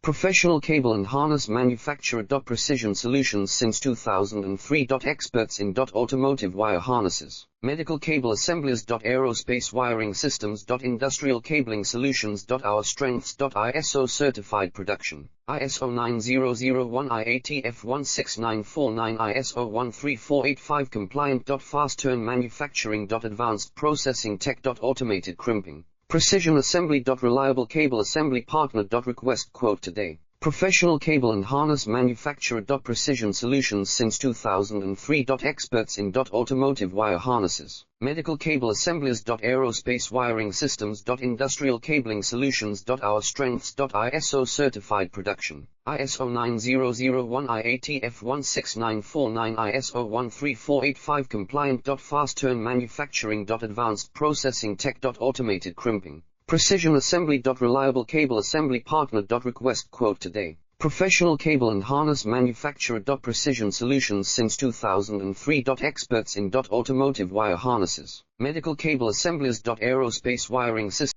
Professional cable and harness manufacturer. Precision solutions since 2003. Experts in automotive wire harnesses, medical cable assemblies. Aerospace wiring systems. Industrial cabling solutions. Our strengths. ISO certified production, ISO 9001 ISO 13485 compliant. Fast turn manufacturing. Advanced processing tech. Automated crimping, precision assembly. Reliable cable assembly partner. Request quote today. Professional cable and harness manufacturer. Precision solutions since 2003. Experts in automotive wire harnesses, medical cable assemblies. Aerospace wiring systems. Industrial cabling solutions. Our strengths. ISO certified production, ISO 9001 16949 ISO 13485 compliant. Fast turn manufacturing. Advanced processing tech. Automated crimping, precision assembly. Reliable cable assembly partner. Request quote today. Professional cable and harness manufacturer. Precision solutions since 2003. Experts in automotive wire harnesses, medical cable assemblies. Aerospace wiring systems.